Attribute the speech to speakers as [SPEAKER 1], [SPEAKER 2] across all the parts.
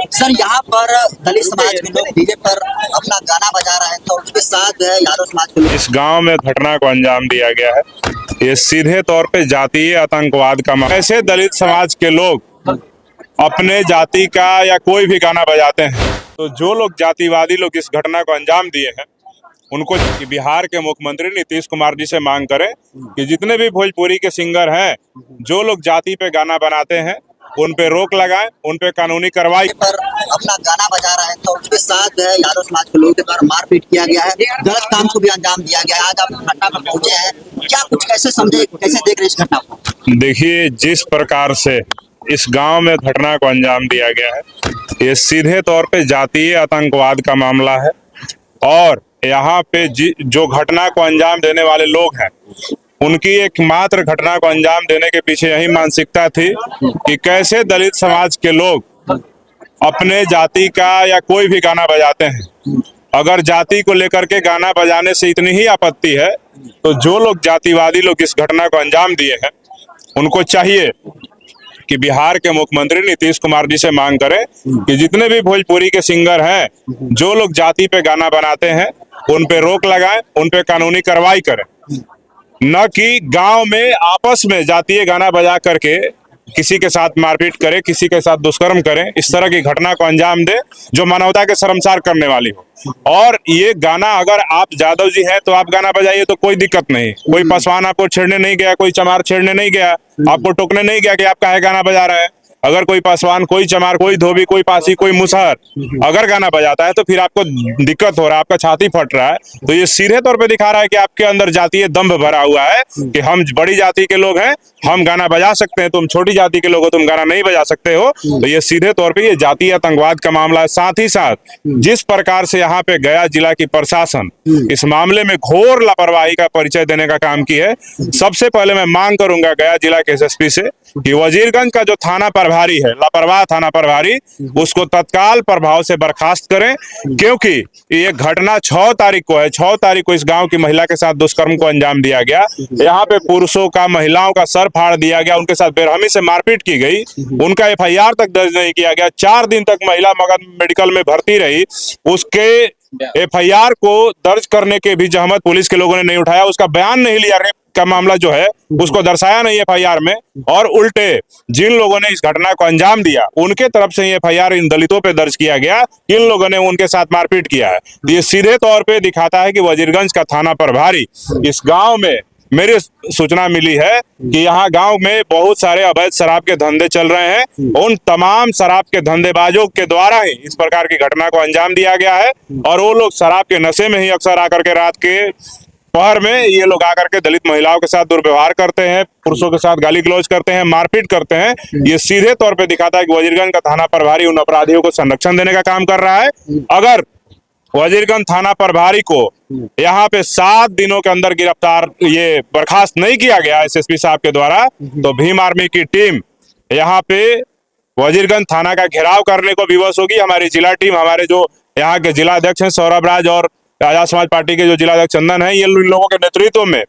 [SPEAKER 1] Sir यहाँ पर दलित समाज के लोग डीजे पर अपना गाना बजा रहे हैं, तो उसके साथ जो है यादव समाज के लोग।
[SPEAKER 2] इस गांव में घटना को अंजाम दिया गया है। ये सीधे तौर पे जातीय आतंकवाद का ऐसे दलित समाज के लोग अपने जाति का या कोई भी गाना बजाते हैं, तो जो लोग जातिवादी लोग इस घटना को अंजाम दिए हैं उनको बिहार के मुख्यमंत्री नीतीश कुमार जी से मांग करें कि जितने भी भोजपुरी के सिंगर हैं जो लोग जाति पे गाना बनाते हैं उन पे रोक लगाएं, उन पे कानूनी कार्रवाई
[SPEAKER 1] पर अपना गाना बजा रहे हैं, तो उसके साथ जो है यादव समाज के लोगों के द्वारा मारपीट किया गया है, गलत काम को भी अंजाम दिया गया है। आज आप घटना पर पहुंचे हैं, क्या कुछ कैसे समझे, कैसे देख रहे हैं इस घटना को?
[SPEAKER 2] देखिए, जिस प्रकार से इस गांव में घटना को अंजाम दिया गया है ये सीधे तौर पे जातीय आतंकवाद का मामला है। और यहाँ पे जो घटना को अंजाम देने वाले लोग हैं उनकी एकमात्र घटना को अंजाम देने के पीछे यही मानसिकता थी कि कैसे दलित समाज के लोग अपने जाति का या कोई भी गाना बजाते हैं। अगर जाति को लेकर के गाना बजाने से इतनी ही आपत्ति है तो जो लोग जातिवादी लोग इस घटना को अंजाम दिए हैं उनको चाहिए कि बिहार के मुख्यमंत्री नीतीश कुमार जी से मांग करें कि जितने भी भोजपुरी के सिंगर हैं जो लोग जाति पे गाना बनाते हैं उन पे रोक लगाएं, उन पे कानूनी कार्रवाई करें, न कि गांव में आपस में जातीय गाना बजा करके किसी के साथ मारपीट करे, किसी के साथ दुष्कर्म करें। इस तरह की घटना को अंजाम दे जो मानवता के शर्मसार करने वाली हो। और ये गाना, अगर आप यादव जी हैं तो आप गाना बजाइए तो कोई दिक्कत नहीं। कोई पासवान आपको छेड़ने नहीं गया, कोई चमार छेड़ने नहीं गया, आपको टोकने नहीं गया कि आप काहे गाना बजा रहे हैं। अगर कोई पासवान, कोई चमार, कोई धोबी, कोई पासी, कोई मुसहर अगर गाना बजाता है तो फिर आपको दिक्कत हो रहा है, आपका छाती फट रहा है, तो ये सीधे तौर पे दिखा रहा है कि आपके अंदर जातीय दंभ भरा हुआ है कि हम बड़ी जाति के लोग हैं, हम गाना बजा सकते हैं, तुम छोटी जाति के लोग हो, तुम गाना नहीं बजा सकते हो। तो ये सीधे तौर पे ये जातीय आतंकवाद का मामला है। साथ ही साथ जिस प्रकार से यहाँ पे गया जिला की प्रशासन इस मामले में घोर लापरवाही का परिचय देने का काम की है। सबसे पहले मैं मांग करूंगा गया जिला के एसएसपी से कि वजीरगंज का जो थाना प्रभारी है, लापरवाह थाना प्रभारी, उसको तत्काल प्रभाव से बर्खास्त करें, क्योंकि ये घटना 6 तारीख को है। 6 तारीख को इस गांव की महिला के साथ दुष्कर्म को अंजाम दिया गया। यहाँ पे पुरुषों का, महिलाओं का सर फाड़ दिया गया, उनके साथ बेरहमी से मारपीट की गई, उनका एफआईआर तक दर्ज नहीं किया गया। 4 दिन तक महिला मगध मेडिकल में भर्ती रही, उसके एफआईआर को दर्ज करने के भी जहमत पुलिस के लोगों ने नहीं उठाया, उसका बयान नहीं लिया, रेप का मामला जो है उसको दर्शाया नहीं एफआईआर में। और उल्टे जिन लोगों ने इस घटना को अंजाम दिया उनके तरफ से एफआईआर इन दलितों पे दर्ज किया गया, इन लोगों ने उनके साथ मारपीट किया है। ये सीधे तौर पे दिखाता है कि वजीरगंज का थाना प्रभारी इस गांव में, मेरी सूचना मिली है कि यहाँ गांव में बहुत सारे अवैध शराब के धंधे चल रहे हैं। उन तमाम शराब के धंधेबाजों के द्वारा ही इस प्रकार की घटना को अंजाम दिया गया है। और वो लोग शराब के नशे में ही अक्सर आकर के रात के पहर में ये लोग आकर के दलित महिलाओं के साथ दुर्व्यवहार करते हैं, पुरुषों के साथ गाली गलौज करते हैं, मारपीट करते हैं। ये सीधे तौर पे दिखाता है कि वजीरगंज का थाना प्रभारी उन अपराधियों को संरक्षण देने का काम कर रहा है। अगर वजीरगंज थाना प्रभारी को यहाँ पे 7 दिनों के अंदर गिरफ्तार, ये बर्खास्त नहीं किया गया एसएसपी साहब के द्वारा, तो भीम आर्मी की टीम यहाँ पे वजीरगंज थाना का घेराव करने को विवश होगी। हमारी जिला टीम, हमारे जो यहाँ के जिला अध्यक्ष हैं सौरभ राज और आजाद समाज पार्टी के जो जिला अध्यक्ष चंदन है, ये लोगों के नेतृत्व में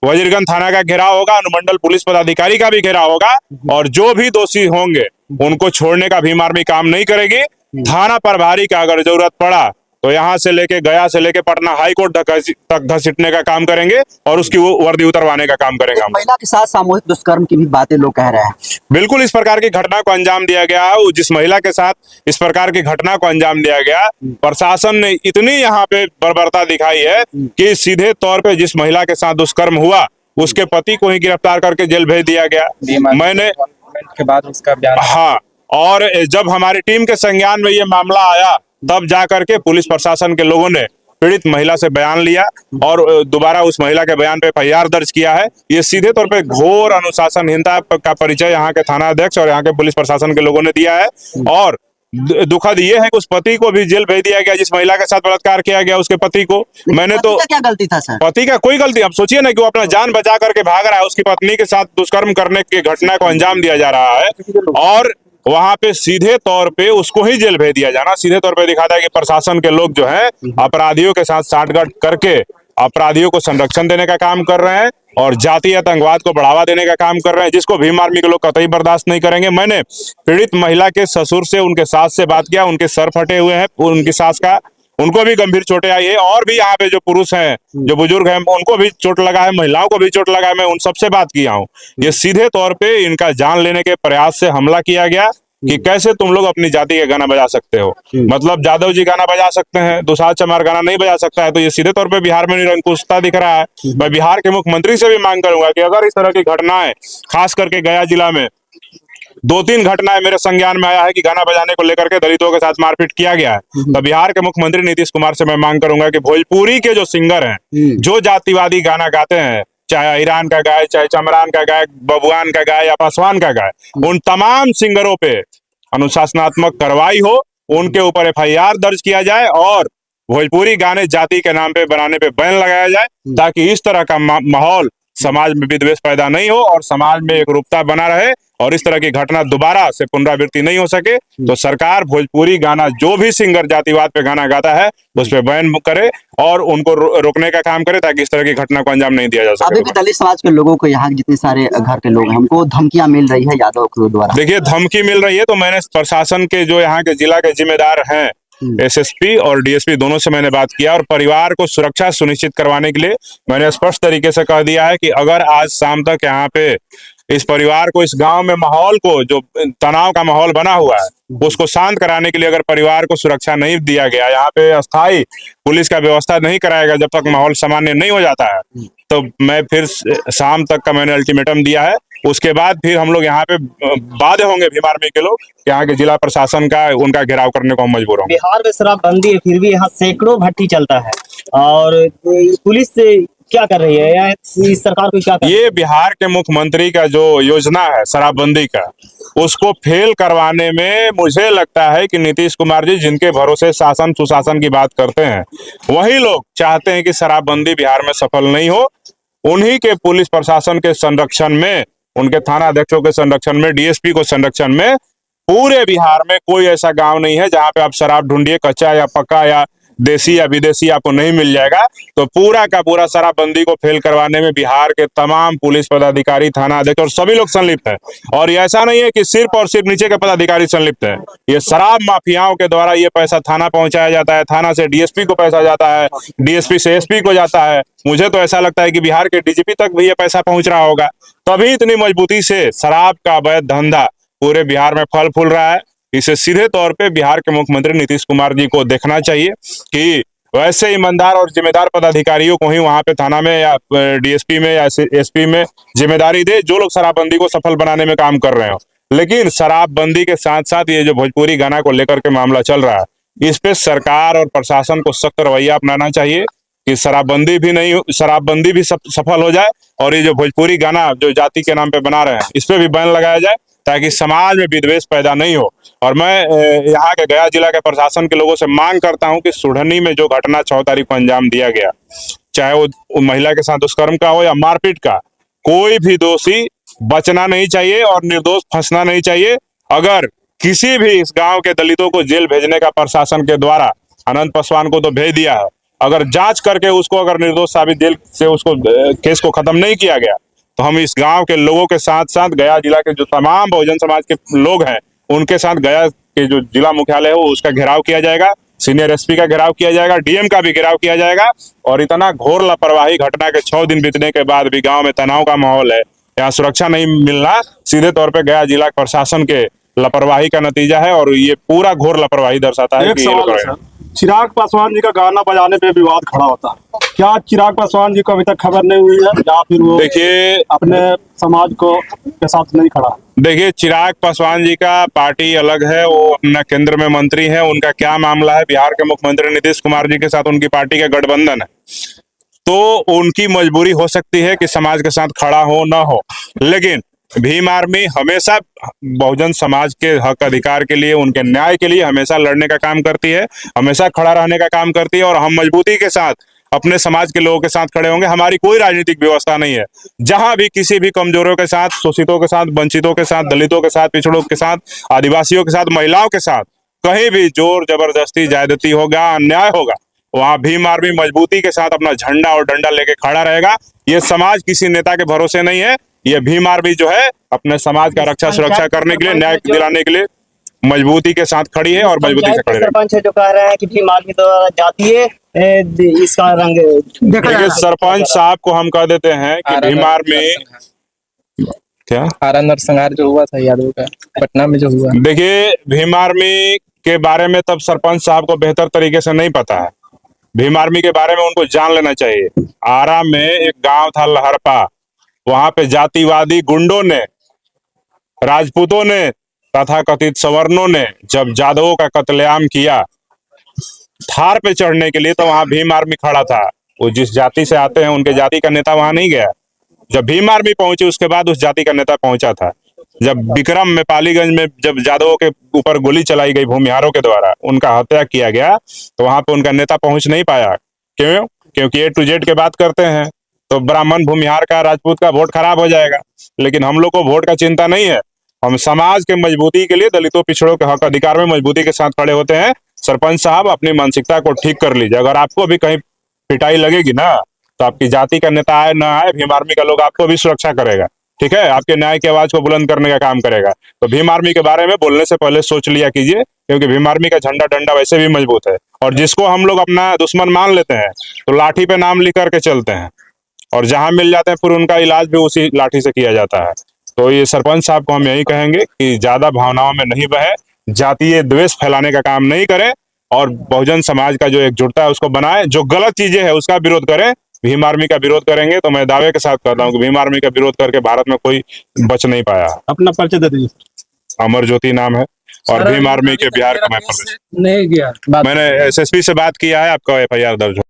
[SPEAKER 2] वजीरगंज थाना का घेराव होगा, अनुमंडल पुलिस पदाधिकारी का भी घेराव होगा। और जो भी दोषी होंगे उनको छोड़ने का भीम आर्मी काम नहीं करेगी। थाना प्रभारी का अगर जरूरत पड़ा तो यहाँ से लेके, गया से लेके पटना हाई कोर्ट तक घसीटने का काम करेंगे और उसकी वो वर्दी उतरवाने का काम करेंगे।
[SPEAKER 1] महिला के साथ सामूहिक दुष्कर्म की भी बातें लोग कह रहे हैं।
[SPEAKER 2] बिल्कुल इस प्रकार की घटना को अंजाम दिया गया है। जिस महिला के साथ इस प्रकार की घटना को अंजाम दिया गया, प्रशासन ने इतनी यहाँ पे बर्बरता दिखाई है कि सीधे तौर पे जिस महिला के साथ दुष्कर्म हुआ उसके पति को ही गिरफ्तार करके जेल भेज दिया गया। मैंने
[SPEAKER 3] के बाद उसका बयान,
[SPEAKER 2] हाँ, और जब हमारी टीम के संज्ञान में ये मामला आया तब जाकर के पुलिस प्रशासन के लोगों ने पीड़ित महिला से बयान लिया और दोबारा उस महिला के बयान पे एफआईआर दर्ज किया है। ये सीधे तौर पे घोर अनुशासनहीनता का परिचय यहाँ के थाना अध्यक्ष और यहाँ के पुलिस प्रशासन के लोगों ने दिया है। और दुखद ये है कि उस पति को भी जेल भेज दिया गया जिस महिला के साथ बलात्कार किया गया, उसके पति को। मैंने तो,
[SPEAKER 1] क्या गलती था सर?
[SPEAKER 2] पति का कोई गलती, अब सोचिए ना कि वो अपना जान बचा करके भाग रहा है, उसकी पत्नी के साथ दुष्कर्म करने की घटना को अंजाम दिया जा रहा है और वहां पे सीधे तौर पे उसको ही जेल भेज दिया जाना सीधे तौर पे दिखाता है कि प्रशासन के लोग जो है अपराधियों के साथ साठगांठ करके अपराधियों को संरक्षण देने का काम कर रहे हैं। और जातीय आतंकवाद को बढ़ावा देने का काम कर रहे हैं, जिसको भीम आर्मी के लोग कतई बर्दाश्त नहीं करेंगे। मैंने पीड़ित महिला के ससुर से, उनके सास से बात किया, उनके सर फटे हुए हैं, उनकी सास का, उनको भी गंभीर चोटें आई है, और भी यहाँ पे जो पुरुष हैं, जो बुजुर्ग हैं, उनको भी चोट लगा है, महिलाओं को भी चोट लगा है। मैं उन सबसे बात किया हूँ। ये सीधे तौर पे इनका जान लेने के प्रयास से हमला किया गया कि कैसे तुम लोग अपनी जाति के गाना बजा सकते हो, मतलब जादव जी गाना बजा सकते हैं, दुसाध चमार गाना नहीं बजा सकता है। तो ये सीधे तौर पे बिहार में निरंकुशता दिख रहा है। मैं बिहार के मुख्यमंत्री से भी मांग करूंगा कि अगर इस तरह की घटनाएं, खास करके गया जिला में 2-3 घटनाएं मेरे संज्ञान में आया है कि गाना बजाने को लेकर के दलितों के साथ मारपीट किया गया है, तो बिहार के मुख्यमंत्री नीतीश कुमार से मैं मांग करूंगा कि भोजपुरी के जो सिंगर हैं, जो जातिवादी गाना गाते हैं, चाहे ईरान का गाय, चाहे चमरान का गाय, बबुआन का गाय या पासवान का गाय, उन तमाम सिंगरों पे अनुशासनात्मक कार्रवाई हो, उनके ऊपर FIR दर्ज किया जाए और भोजपुरी गाने जाति के नाम पे बनाने पे बैन लगाया जाए, ताकि इस तरह का माहौल समाज में विद्वेष पैदा नहीं हो और समाज में एकरूपता बना रहे और इस तरह की घटना दोबारा से पुनरावृत्ति नहीं हो सके। तो सरकार भोजपुरी गाना, जो भी सिंगर जातिवाद पे गाना गाता है, उस पे बैन करे और उनको रोकने का काम करे, ताकि इस तरह की घटना को अंजाम नहीं दिया जा सके।
[SPEAKER 1] अभी भी दलित समाज के लोगों को, यहाँ जितने सारे घर के लोग हैं, उनको धमकियां मिल रही है यादव के द्वारा।
[SPEAKER 2] देखिए, धमकी मिल रही है तो मैंने प्रशासन के, जो यहाँ के जिला के जिम्मेदार हैं, SSP और DSP, दोनों से मैंने बात किया और परिवार को सुरक्षा सुनिश्चित करवाने के लिए मैंने स्पष्ट तरीके से कह दिया है कि अगर आज शाम तक यहाँ पे इस परिवार को, इस गांव में माहौल को, जो तनाव का माहौल बना हुआ है, उसको शांत कराने के लिए अगर परिवार को सुरक्षा नहीं दिया गया, यहाँ पे अस्थायी पुलिस का व्यवस्था नहीं कराएगा जब तक माहौल सामान्य नहीं हो जाता है, तो मैं फिर शाम तक का मैंने अल्टीमेटम दिया है। उसके बाद फिर हम लोग यहाँ पे बाध्य होंगे, भीम आर्मी के लोग, यहाँ के जिला प्रशासन का, उनका घेराव करने को हम मजबूर होंगे।
[SPEAKER 4] बिहार में शराबबंदी है, फिर भी यहाँ सैकड़ों भट्टी चलता है और पुलिस से क्या कर रही है या इस सरकार को क्या कर रही है?
[SPEAKER 2] ये बिहार के मुख्यमंत्री का जो योजना है शराबबंदी का, उसको फेल करवाने में मुझे लगता है कि नीतीश कुमार जी, जिनके भरोसे शासन सुशासन की बात करते हैं, वही लोग चाहते हैं कि शराबबंदी बिहार में सफल नहीं हो। उन्हीं के पुलिस प्रशासन के संरक्षण में, उनके थाना अध्यक्षों के संरक्षण में, DSP को संरक्षण में, पूरे बिहार में कोई ऐसा गांव नहीं है जहां पे आप शराब ढूंढिए, कच्चा या पक्का या देसी या विदेशी, आपको नहीं मिल जाएगा। तो पूरा का पूरा शराबबंदी को फेल करवाने में बिहार के तमाम पुलिस पदाधिकारी, थाना अध्यक्ष और सभी लोग संलिप्त हैं। और ये ऐसा नहीं है कि सिर्फ और सिर्फ नीचे के पदाधिकारी संलिप्त हैं, ये शराब माफियाओं के द्वारा ये पैसा थाना पहुंचाया जाता है, थाना से DSP को पैसा जाता है, DSP से SP को जाता है। मुझे तो ऐसा लगता है कि बिहार के DGP तक भी ये पैसा पहुंच रहा होगा, तभी इतनी मजबूती से शराब का अवैध धंधा पूरे बिहार में फल फूल रहा है। इसे सीधे तौर पे बिहार के मुख्यमंत्री नीतीश कुमार जी को देखना चाहिए कि वैसे ईमानदार और जिम्मेदार पदाधिकारियों को ही वहां पे थाना में या DSP में या SP में जिम्मेदारी दे, जो लोग शराबबंदी को सफल बनाने में काम कर रहे हो। लेकिन शराबबंदी के साथ साथ ये जो भोजपुरी गाना को लेकर के मामला चल रहा है, इस पे सरकार और प्रशासन को सख्त रवैया अपनाना चाहिए कि शराबबंदी भी सफल हो जाए और ये जो भोजपुरी गाना जो जाति के नाम पे बना रहे हैं, इस पे भी बैन लगाया जाए, ताकि समाज में विद्वेष पैदा नहीं हो। और मैं यहाँ के गया जिला के प्रशासन के लोगों से मांग करता हूँ कि सुढ़नी में जो घटना 6 तारीख को अंजाम दिया गया, चाहे वो महिला के साथ दुष्कर्म का हो या मारपीट का, कोई भी दोषी बचना नहीं चाहिए और निर्दोष फंसना नहीं चाहिए। अगर किसी भी इस गांव के दलितों को जेल भेजने का प्रशासन के द्वारा, अनंत पासवान को तो भेज दिया है, अगर जांच करके उसको अगर निर्दोष साबित जेल से उसको केस को खत्म नहीं किया गया, तो हम इस गांव के लोगों के साथ साथ गया जिला के जो तमाम बहुजन समाज के लोग हैं, उनके साथ गया के जो जिला मुख्यालय है उसका घेराव किया जाएगा, सीनियर SP का घेराव किया जाएगा, DM का भी घेराव किया जाएगा। और इतना घोर लापरवाही, घटना के 6 दिन बीतने के बाद भी गांव में तनाव का माहौल है, यहाँ सुरक्षा नहीं मिलना सीधे तौर पे गया जिला प्रशासन के लापरवाही का नतीजा है और ये पूरा घोर लापरवाही दर्शाता है।
[SPEAKER 5] एक सवाल है सर, चिराग पासवान जी का गाना बजाने पे विवाद खड़ा होता है, क्या चिराग पासवान जी को अभी तक खबर नहीं हुई है या फिर वो
[SPEAKER 2] देखिए
[SPEAKER 5] अपने समाज को के साथ नहीं खड़ा?
[SPEAKER 2] देखिए, चिराग पासवान जी का पार्टी अलग है, वो अपना केंद्र में मंत्री है, उनका क्या मामला है, बिहार के मुख्यमंत्री नीतीश कुमार जी के साथ उनकी पार्टी का गठबंधन है, तो उनकी मजबूरी हो सकती है कि समाज के साथ खड़ा हो ना हो। लेकिन भीम आर्मी हमेशा बहुजन समाज के हक अधिकार के लिए, उनके न्याय के लिए हमेशा लड़ने का काम करती है, हमेशा खड़ा रहने का काम करती है और हम मजबूती के साथ अपने समाज के लोगों के साथ खड़े होंगे। हमारी कोई राजनीतिक व्यवस्था नहीं है, जहां भी किसी भी कमजोरों के साथ, शोषितों के साथ, वंचितों के साथ, दलितों के साथ, पिछड़ों के साथ, आदिवासियों के साथ, महिलाओं के साथ कहीं भी जोर जबरदस्ती, ज्यादती होगा, अन्याय होगा, वहां भीम आर्मी मजबूती के साथ अपना झंडा और डंडा लेके खड़ा रहेगा। ये समाज किसी नेता के भरोसे नहीं है। ये भीम आर्मी जो है अपने समाज का रक्षा सुरक्षा करने के लिए, न्याय दिलाने के लिए मजबूती के साथ खड़ी है और मजबूती से खड़ी रहेगी।
[SPEAKER 4] सरपंच है जो कह रहे हैं कि भीम आर्मी तो जातीय इसका रंग
[SPEAKER 2] देखिए, सरपंच साहब को हम कह देते हैं कि भीम आर्मी क्या
[SPEAKER 3] आरा नरसंहार जो हुआ था यादव का पटना में जो हुआ,
[SPEAKER 2] देखिए, भीम आर्मी के बारे में तब सरपंच साहब को बेहतर तरीके से नहीं पता है। भीम आर्मी के बारे में उनको जान लेना चाहिए। आरा में एक गांव था लहरपा, वहां पे जातिवादी गुंडों ने, राजपूतों ने, तथाकथित सवर्णों ने जब जादवों का कत्लेआम किया थार पे चढ़ने के लिए, तो वहां भीम आर्मी खड़ा था। वो जिस जाति से आते हैं उनके जाति का नेता वहां नहीं गया। जब भीम आर्मी पहुंची उसके बाद उस जाति का नेता पहुंचा था। जब विक्रम में, पालीगंज में जब जादवों के ऊपर गोली चलाई गई भूमिहारों के द्वारा, उनका हत्या किया गया, तो वहां पे उनका नेता पहुंच नहीं पाया। क्यों? क्योंकि A to Z के बात करते हैं तो ब्राह्मण, भूमिहार का, राजपूत का वोट खराब हो जाएगा। लेकिन हम लोग को वोट का चिंता नहीं है। हम समाज के मजबूती के लिए, दलितों पिछड़ों के हक अधिकार में मजबूती के साथ खड़े होते हैं। सरपंच साहब अपनी मानसिकता को ठीक कर लीजिए। अगर आपको भी कहीं पिटाई लगेगी ना, तो आपकी जाति का नेता आए ना आए, भीम आर्मी का लोग आपको भी सुरक्षा करेगा। ठीक है, आपके न्याय की आवाज को बुलंद करने का काम करेगा। तो भीम आर्मी के बारे में बोलने से पहले सोच लिया कीजिए, क्योंकि भीम आर्मी का झंडा डंडा वैसे भी मजबूत है। और जिसको हम लोग अपना दुश्मन मान लेते हैं तो लाठी पे नाम लिख करके चलते हैं, और जहां मिल जाते हैं फिर उनका इलाज भी उसी लाठी से किया जाता है। तो ये सरपंच साहब को हम यही कहेंगे कि ज्यादा भावनाओं में नहीं बहे, जातीय द्वेष फैलाने का काम नहीं करें, और बहुजन समाज का जो एकजुटता है उसको बनाए। जो गलत चीजें हैं उसका विरोध करें। भीम आर्मी का विरोध करेंगे तो मैं दावे के साथ कहता हूँ कि भीम आर्मी का विरोध करके भारत में कोई बच नहीं पाया।
[SPEAKER 5] अपना परिचय दे दीजिए।
[SPEAKER 2] अमर ज्योति नाम है, और भीम आर्मी के बिहार का मैं
[SPEAKER 3] नहीं गया
[SPEAKER 2] मैंने SSP से बात किया है, आपका FIR दर्ज हो।